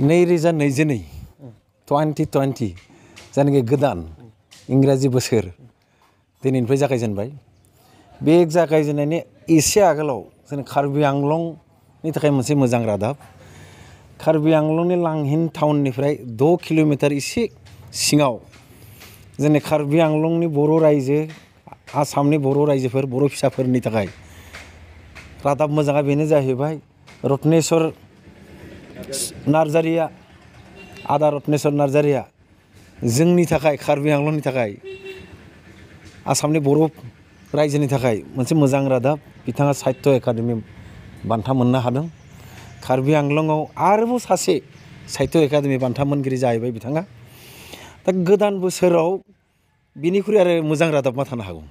2022 2020 जायनाखि गोदान इंराजि बोसोर दिनैनिफ्राय जागायजेनबाय बे जागायजेननायनि एसे आगोलाव जों कार्बि आंलंनि थाखाय मोनसे मोजां रादाब कार्बि आंलंनि लांहिन टाउननिफ्राय 2 किल'मिटार एसे सिङाव जोंनि कार्बि आंलंनि बर' रायजो आसामनि बर' रायजोफोर बर' फिसाफोरनि थाखाय रादाब मोजाङा बेनो जाहैबाय रत्नेश्वर नार्जारिया आदा रत्नेश्वर नार्जारिया जोंनि थाखाय कार्बि आंलंनि थाखाय आसामनि बर' रायजोनि थाखाय मोनसे मोजां रादाब बिथाङा साहित्य एकाडेमि बान्था मोननो हादों कार्बि आंलंआव आरोबाव सासे साहित्य एकाडेमि बान्था मोनगिरि जाहैबाय बिथाङा दा गोदान बोसोराव बिनिख्रुइ आरो मोजां रादाब मा थानो हागौ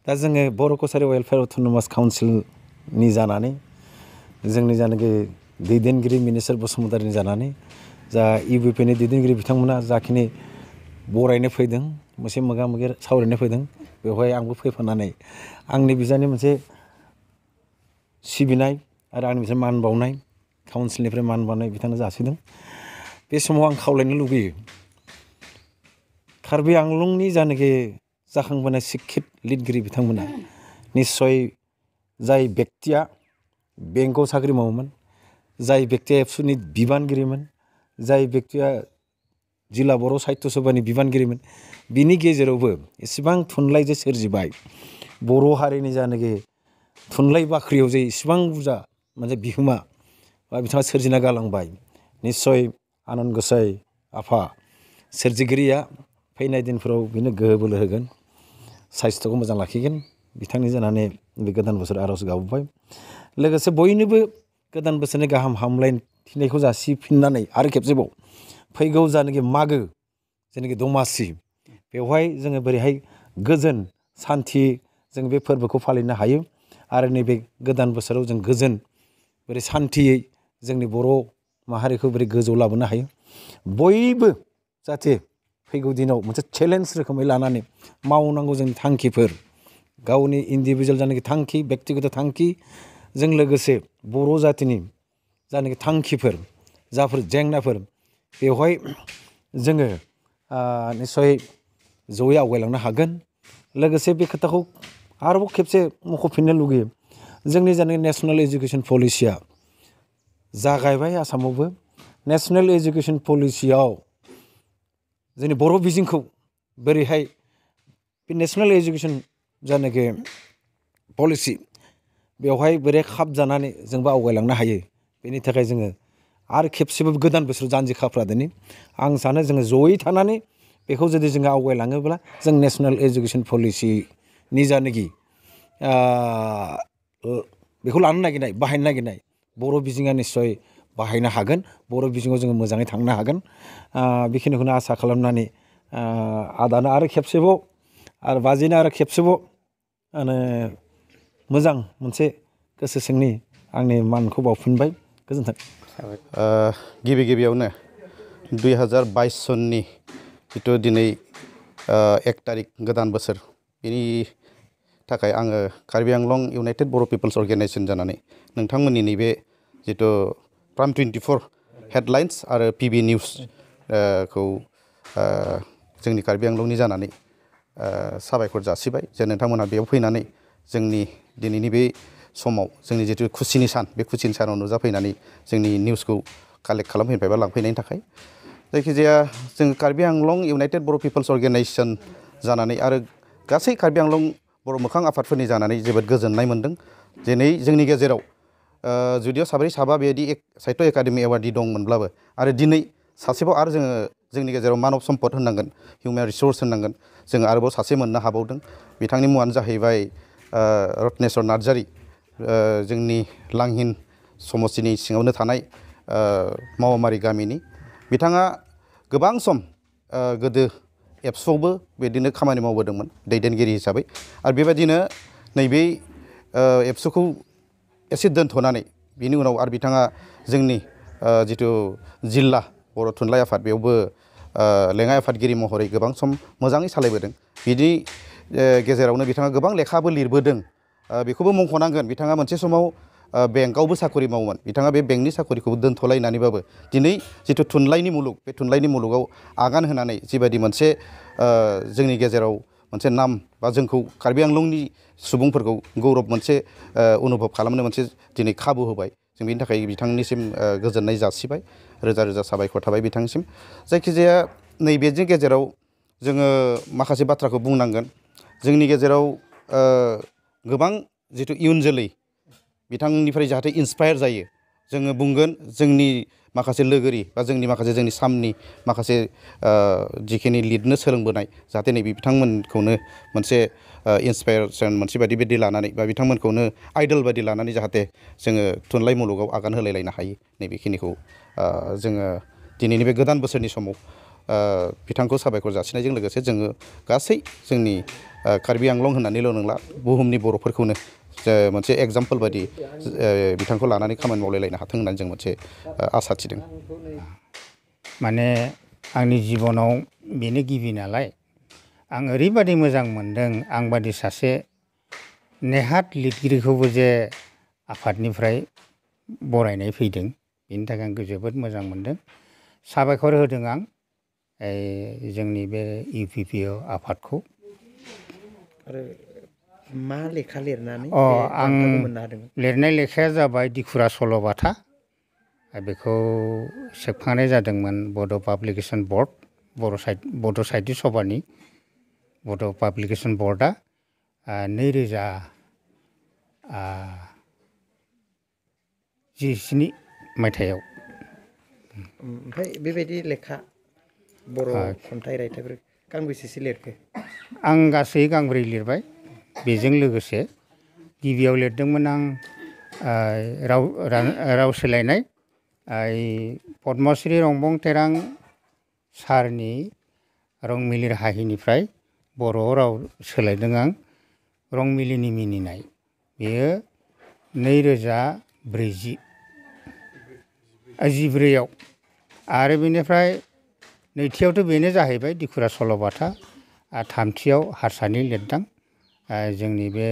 दा जोङो बर' कसारि वेलफेयार अट'नमास काउन्सिलनि जानानै जोंनि जानाखि दैदेनगिरि मिनिस्टार बसुमतारिनि जानानै जा इउपिपिनि दैदेनगिरि बिथांमोना जाखिनि बरायनो फैदों मोनसे मोगा मोगि सावरायनो फैदों बेवहाय आंबो फैफानानै आंनि बिजानि मोनसे सिबिनाय आरो आंनि मोनसे मान बावनाय काउन्सिलनिफ्राय मान बावनाय बिथांनो जासिदों बे समाव आं खावलायनो लुबैयो कार्बि आंलंनि जानाखि जाखांबोनाय शिक्षित लिरगिरि बिथांमोना निस्सय जाय बेक्तिया बेंकआव साख्रि मावोमोन जाय बेक्तिया एबसुनि बिबानगिरिमोन जाय बेक्तिया जिल्ला बर' साहित्य सभानि बिबानगिरिमोन बिनि गेजेरावबो एसेबां थुनलाइ जे सोरजिबाय बर' हारिनि जानाखि थुनलाइ बाख्रियाव जे इसेबां बुरजा मोनसे बिहोमा बा बिथाङा सोरजिना गालांबाय निस्सय आनान गसाइ आफा सोरजिगिरिया फैनाय दिनफोराव बेनो गोहो बोलो होगोन साइस्थ'खौ मोजां लाखिगोन बिथांनि जानानै बे गोदान बोसोर आर'ज गाबबाय लोगोसे बयनोबो गोदान बोसोरनि गाहाम हामलायथिनायखौ जासिफिननानै आरो खेबसेबाव फैगौ जानाखि मागो जेनाखि दमासि बेवहाय जोङो बोरैहाय गोजोन सान्थि जों बे फोरबोखौ फालिनो हायो आरो नैबे गोदान बोसोराव जों गोजोन बोरै सान्थियै जोंनि बर' माहारिखौ बोरै गोजौआव लाबोनो हायो बयबो जाहाथे फैगौ दिनाव मोनसे चेलेन्ज रोखोमै लानानै मावनांगौ जोंनि थांखिफोर गावनि इन्डिभिजुवेल जानाखि थांखि बेक्तिगत थांखिजों लोगोसे बर' जातिनि जानाखि थांखिफोर जाफोर जेंनाफोर बेवहाय जोङो निस्सय जयै आवगायलांनो हागोन लोगोसे बे खोथाखौ आरोबाव खेबसे मख'फिननो लुगैयो जोंनि जानाखि नेसनेल इडुकेसन पलिसिया जागायबाय आसामावबो नेसनेल इडुकेसन पलिसियाव जोंनि बर' बिजोंखौ बोरैहाय बे नेसनेल इडुकेसन जानाखि पलिसि बेवहाय बोरै खाबजानानै जोंबो आवगायलांनो हायो बेनि थाखाय जोङो आरो खेबसेबो गोदान बोसोराव जानजि खाफ्रादोनि आं सानो जोङो जयै थानानै बेखौ जुदि जोङो आवगायलाङोब्ला जों नेसनेल इडुकेसन पलिसिनि जानाखि बेखौ लानो नागिरनाय बाहायनो नागिरनाय बर' बिजोङा निस्सय बाहायनो हागोन बर' बिजोङाव जोङो मोजाङै थांनो हागोन बेखिनिखौनो आसा खालामनानै आदानो आरो खेबसेबाव आरो बाजैनो आरो खेबसेबाव मोजां मोनसे गोसो सिंनि आंनि मानखौ बावफिनबाय गोजोन्थों गिबि गिबियावनो 2022 सननि जिथु दिनै 1 तारिख गोदान बोसोर बेनि थाखाय आङो कार्बि आंलं इउनाइटेड बर' पिपल्स अर्गेनाइजेसन जानानै नोंथांमोननि नैबे जिथु प्राइम 24 हेडलाइन्स आरो पिबि निउस खौ जोंनि कार्बि आंलंनि जानानै साबायखर जासिबाय जे नोंथांमोनहा बेयाव फैनानै जोंनि दिनैनि बे समाव जोंनि जिथु खुसिनि सान बे खुसिनि सानाव नुजाफैनानै जोंनि निउसखौ कालेक्ट खालामफैबाय बा लांफैनायनि थाखाय जायखिजाया जों कार्बि आंलं इउनाइटेड बर' पिपल्स अर्गेनाइजेसन जानानै आरो गासै कार्बि आंलं बर' मोखां आफादफोरनि जानानै जोबोद गोजोननाय मोन्दों दिनै जोंनि गेजेराव जुदिअ साब्रै साबा बेबायदि साहित्य एकाडेमि एवार्डि दंमोनब्लाबो आरो दिनै सासेबाव आरो जोंनि गेजेराव मानब सम्पद होननांगोन हिउमेन रिसर्स होननांगोन जोङो आरोबाव सासे मोननो हाबावदों बिथांनि मुङानो जाहैबाय रत्नेश्वर नार्जारि जोंनि लांहिन समस्तिनि सिङावनो थानाय मावामारि गामिनि बिथाङा गोबां सम गोदो एबसुआवबो बिदिनो खामानि मावबोदोंमोन दैदेनगिरि हिसाबै आरो बेबायदिनो नैबे एबसुखौ एसे दोनथ'नानै बिनि उनाव आरो बिथाङा जोंनि जिथु जिल्ला बर' थुनलाइ आफाद बेयावबो लेङाइ आफादगिरि महरै गोबां सम मोजाङै सालायबोदों बिनि गेजेरावनो बिथाङा गोबां लेखाबो लिरबोदों बेखौबो मुंख'नांगोन बिथाङा मोनसे समाव बेंकआवबो साखरि मावोमोन बिथाङा बे बेंकनि साखरिखौ दोनथ'लायनानैबाबो दिनै जिथु थुनलाइनि मुलुग बे थुनलाइनि मुलुगाव आगान होनानै जिबायदि मोनसे जोंनि गेजेराव मोनसे नाम बा जोंखौ कार्बि आंलंनि सुबुंफोरखौ गौरब मोनसे अनुभब खालामनो मोनसे दिनै खाबु होबाय जों बेनि थाखाय बिथांनिसिम गोजोननाय जासिबाय रोजा रोजा साबायखर थाबाय बिथांनिसिम जायखिजाया नैबेनि गेजेराव जोङो माखासे बाथ्राखौ बुंनांगोन जोंनि गेजेराव गोबां जिथु इयुन जोलै बिथांनिफ्राय जाहाथे इन्सपायार जायो जोङो बुंगोन जोंनि माखासे लोगोरि बा जोंनि माखासे जोंनि सामनि माखासे जिखिनि लिरनो सोलोंबोनाय जाहाथे नैबे बिथांमोनखौनो मोनसे इन्सपायारेसन मोनसे बायदि लानानै बा बिथांमोनखौनो आइडल बायदि लानानै जाहाथे जोङो थुनलाइ मुलुगाव आगान होलायलायनो हायो नैबेखिनिखौ जोङो दिनैनि बे गोदान बोसोरनि समाव बिथांखौ साबायखर जासिनायजों लोगोसे जोङो गासै जोंनि कार्बि आंलं होननानैल' नंला बुहुमनि बर'फोरखौनो मोनसे एग्जाम्पोल बायदि बिथांखौ लानानै खामानि मावलायलायनो हाथों होननानै जों मोनसे आसा थिदों माने आंनि जिबनाव बेनो गिबि नालाय आं ओरैबादि मोजां मोनदों आं बादि सासे नेहात लिरगिरिखौबो जे आफादनिफ्राय बरायनाय फैदों बेनि थाखाय आं जोबोद मोजां मोनदों साबायखर होदों आं जोंनि बे इउपिपिअ आफादखौ आरो मा लेखा लिरनानै आं लिरनाय लेखाया जाबाय दिखुरा सल'बाथा बेखौ सेबखांनाय जादोंमोन बड' पाब्लिकेसन बर्ड बड' साहित्य सभानि बड' पाब्लिकेसन बर्डआ 2017 मायथाइयाव ओमफ्राय बेबायदि लेखा बर' खन्थाइ रायथाइफोर गांबेसेसो लिरखो आं गासै गांब्रै लिरबाय बेजों लोगोसे गिबियाव लिरदोंमोन आं राव सोलायनाय पद्मश्री रंबं तेरां सारनि रंमिलिर हाहिनिफ्राय बर' राव सोलायदों आं रंमिलिनि मिनिनाय बेयो 2014 आरो बेनिफ्राय नैथियावथ' बेनो जाहैबाय दिखुरा सल'बाथा थामथियाव हारसानि लिरदां जोंनि बे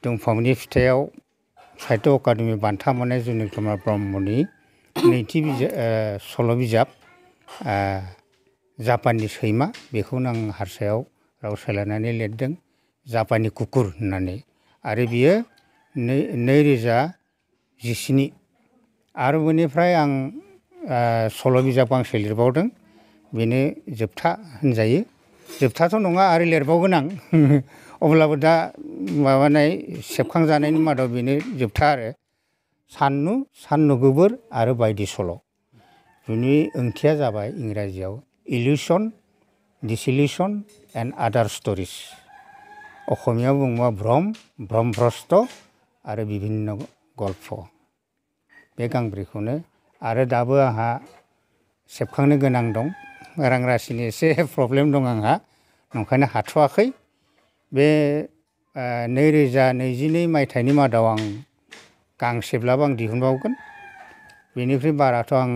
दंफांनि फिथाइयाव साहित्य एकाडेमि बान्था मोननाय जुनिल कुमार ब्रह्मनि नैथि सल' बिजाब जापाननि सैमा बेखौनो आं हारसायाव राव सोलायनानै लिरदों जापाननि कुकुर होननानै आरो बियो 2017 आरो बेनिफ्राय आं सल' बिजाब गांसे लिरबावदों बेनो जोबथा होनजायो जोबथाथ' नङा आरो लिरबावगोन आं अब्लाबो दा माबानाय सेबखांजानायनि मादाव बेनो जोबथा आरो साननु गोबोर आरो बायदि सल' बेनि ओंथिया जाबाय इंराजियाव इल्युसन डिसिलिउसन एन्ड आदार स्ट'रिज असमियाव बुङोबा भ्रमभ्रस्ट आरो बिभिन्न गल्प बे गांब्रैखौनो आरो दाबो आंहा सेबखांनो गोनां दं रां राशिनि एसे प्रब्लेम दं आंहा ओंखायनो हाथ'वाखै बे 2022 मायथाइनि मादाव आं गांसेब्लाबो आं दिहुनबावगोन बेनिख्रुइ बाराथ' आं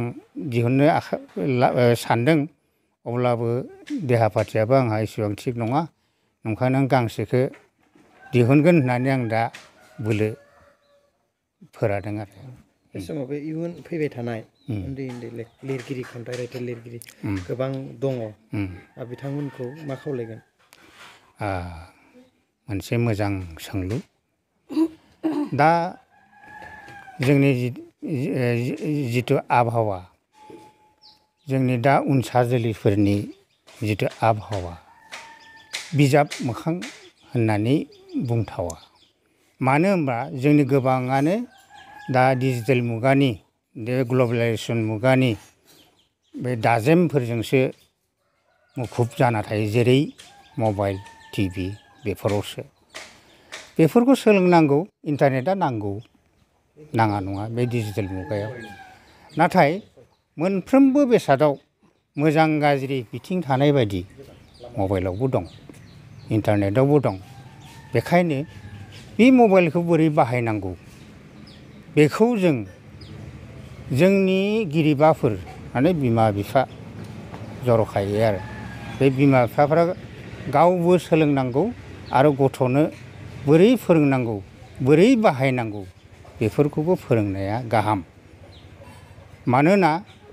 दिहुननो सानदों अब्लाबो देहा पाथियाबो आंहा एसेबां थिग नङा ओंखायनो आं गांसेखौ दिहुनगोन होननानै आं दा बोलो फोरादों आरो बे समाव बे इयुन फैबाय थानाय उन्दै लिरगिरि खन्थाइ रायथाइ लिरगिरि गोबां दङ बिथांमोनखौ मा खावलायगोन मोनसे मोजां सोंलु दा जोंनि जिथु आबहावा जोंनि दा उनसा जोलैफोरनि जिथु आबहावा बिजाब मोखां होननानै बुंथावा मानो होनबा जोंनि गोबाङानो दा डिजिटेल मुगानि बे ग्लबेलाइजेसन मुगानि बे दाजेमफोरजोंसो मुखुब जाना थायो जेरै मबाइल टिभि बेफोरावसो बेफोरखौ सोलोंनांगौ इन्टारनेटआ नांगौ नाङा नङा बे डिजिटेल मुगायाव नाथाय मोनफ्रोमबो बेसादाव मोजां गाज्रि बिथिं थानाय बायदि मबाइलावबो दं इन्टारनेटआवबो दं बेखायनो बे मबाइलखौ बोरै बाहायनांगौ बेखौ जोंनि गिरिबाफोर माने बिमा बिफा जर'खायै आरो बे बिमा बिफाफ्रा गावबो सोलोंनांगौ आरो गथ'नो बोरै फोरोंनांगौ बोरै बाहायनांगौ बेफोरखौबो फोरोंनाया गाहाम। मानोना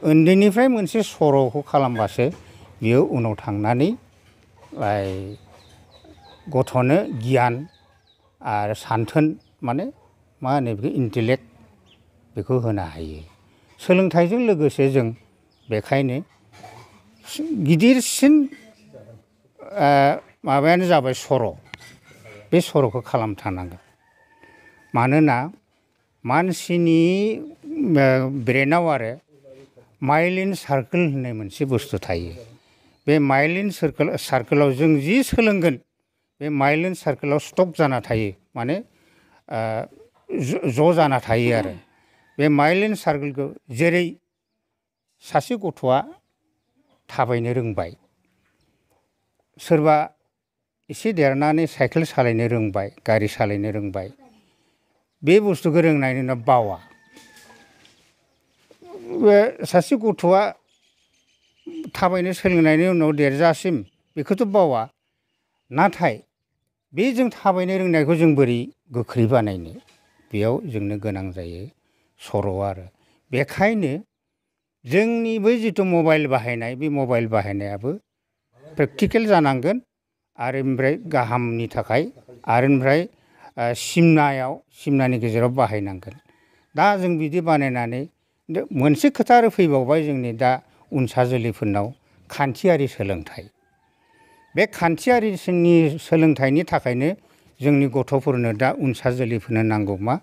उन्दैनिफ्राय मोनसे सर'खौ खालामबासो बियो उनाव थांनानै गथ'नो गियान आरो सानथोन माने मा होनो बेखौ इन्टेलेक्ट बेखौ होनो हायो। सोलोंथाइजों लोगोसे जों बेखायनो गिदिरसिन माबायानो जाबाय सर'। बे सर'खौ खालामथारनांगोन। मानोना मानसिनि ब्रेनाव आरो माइलिन सार्कोल होननाय मोनसे बुस्थु थायो। बे माइलिन सार्कोलाव जों जि सोलोंगोन बे माइलिन सार्कोलाव स्टक जाना थायो, माने ज' जाना थायो आरो। बे माइलिन सार्कोलखौ जेरै सासे गथ'आ थाबायनो रोंबाय, सोरबा एसे देरनानै साइकेल सालायनो रोंबाय, गारि सालायनो रोंबाय, बे बुस्थुखौ रोंनायनि उनाव बावा। सासे गथ'आ थाबायनो सोलोंनायनि उनाव देरजासिम बेखौथ' बावा। नाथाय बे जों थाबायनो रोंनायखौ जों बोरै गोख्रै बानायनो, बेयाव जोंनो गोनां जायो सर' आरो। बेखायनो जोंनि बै जिथु मबाइल बाहायनाय, बे मबाइल बाहायनायाबो प्रेक्टिकेल जानांगोन आरो ओमफ्राय गाहामनि थाखाय आरो ओमफ्राय सिमनानि गेजेराव बाहायनांगोन। दा जों बिदि बानायनानै मोनसे खोथा आरो फैबावबाय जोंनि दा उनसा जोलैफोरनाव खान्थियारि सोलोंथाइ। बे खान्थियारिनि सोलोंथाइनि थाखायनो जोंनि गथ'फोरनो दा उनसा जोलैफोरनो नांगौ मा,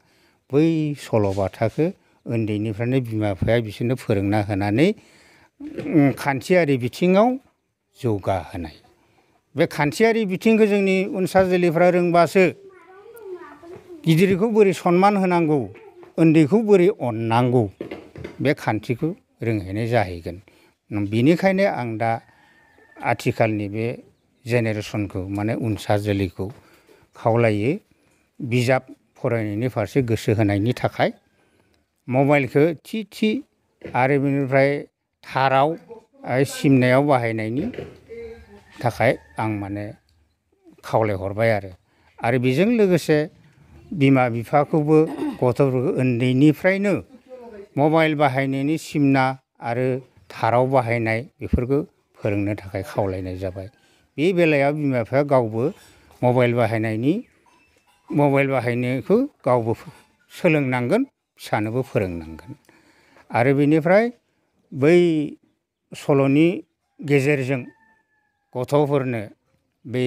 बै सल'बाथाखौ उन्दैनिफ्रायनो बिमा बिफाया बिसोरनो फोरोंना होनानै खान्थियारि बिथिङाव जौगाहोनाय। बे खान्थियारि बिथिंखौ जोंनि उनसा जोलैफ्रा रोंबासो गिदिरखौ बोरै सनमान होनांगौ, उन्दैखौ बोरै अननांगौ, बे खान्थिखौ रोंहैनाय जाहैगोन। बेनिखायनो आं दा आथिखालनि बे जेनेरेसनखौ माने उनसा जोलैखौ खावलायो बिजाब फरायनायनि फारसे गोसो होनायनि थाखाय मबाइलखौ थि आरो बेनिफ्राय थाराव सिमनायाव बाहायनायनि थाखाय आं माने खावलायहरबाय आरो बेजों लोगोसे बिमा बिफाखौबो गथ'फोरखौ उन्दैनिफ्रायनो मबाइल बाहायनायनि सिमना आरो थाराव बाहायनाय बेफोरखौ फोरोंनो थाखाय खावलायनाय जाबाय। बे बेलायाव बिमा बिफाया गावबो मबाइल बाहायनायखौ गावबो सोलोंनांगोन, फिसानोबो फोरोंनांगोन। आरो बेनिफ्राय बै सल'नि गेजेरजों गथ'फोरनो बे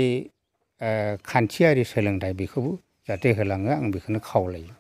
खान्थियारि सोलोंथाइ बेखौबो जाहाथे होलाङो, आं बेखौनो खावलायो।